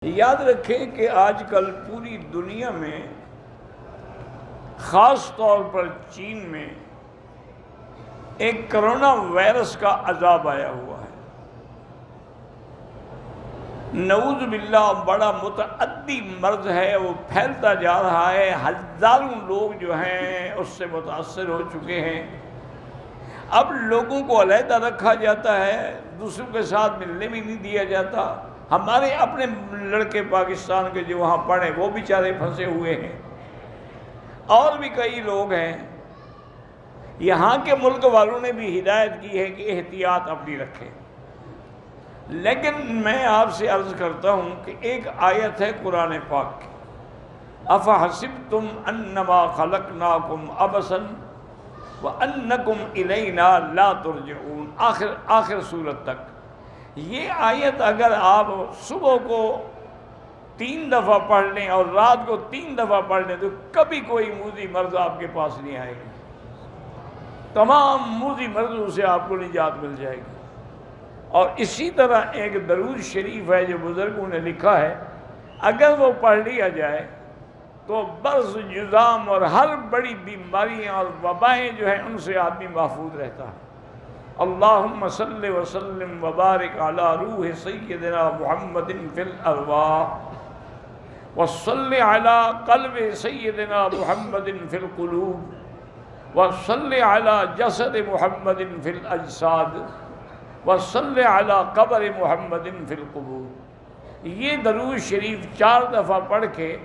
یاد رکھیں کہ آج کل پوری دنیا میں خاص طور پر چین میں ایک کرونا وائرس کا عذاب آیا ہوا ہے۔ نعوذ باللہ بڑا متعدی مرض ہے، وہ پھیلتا جا رہا ہے، ہزاروں لوگ جو ہیں اس سے متاثر ہو چکے ہیں۔ اب لوگوں کو علیحدہ رکھا جاتا ہے، دوسروں کے ساتھ ملنے بھی نہیں دیا جاتا۔ ہمارے اپنے لڑکے پاکستان کے جو وہاں پڑھے وہ بیچارے پھنسے ہوئے ہیں، اور بھی کئی لوگ ہیں۔ یہاں کے ملک والوں نے بھی ہدایت کی ہے کہ احتیاط اپنی رکھیں، لیکن میں آپ سے عرض کرتا ہوں کہ ایک آیت ہے قرآن پاک کی، اَفَحَسِبْتُمْ أَنَّمَا خَلَقْنَاكُمْ عَبَثًا وَأَنَّكُمْ إِلَيْنَا لَا تُرْجَعُونَ، آخر سورت تک۔ یہ آیت اگر آپ صبح کو 3 دفعہ پڑھ لیں اور رات کو 3 دفعہ پڑھ لیں تو کبھی کوئی موذی مرض آپ کے پاس نہیں آئے گی، تمام موذی مرضوں سے آپ کو نجات مل جائے گی۔ اور اسی طرح ایک درود شریف ہے جو بزرگوں نے لکھا ہے، اگر وہ پڑھ لیا جائے تو برص جذام اور ہر بڑی بیماریاں اور وبائیں جو ہیں ان سے آدمی محفوظ رہتا ہے۔ اللہم صلی وسلم وبارک علی روح سیدنا محمد فی الارواح وصلی علی قلب سیدنا محمد فی القلوب وصلی علی جسد محمد فی الاجساد وصلی علی قبر محمد فی القبور۔ یہ درود شریف 4 دفعہ پڑھ کے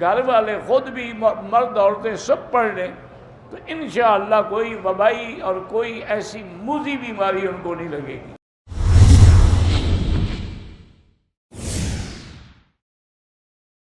گھر والے خود بھی مرد عورتیں سب پڑھ لیں تو انشاءاللہ کوئی وبائی اور کوئی ایسی موذی بیماری ان کو نہیں لگے گی۔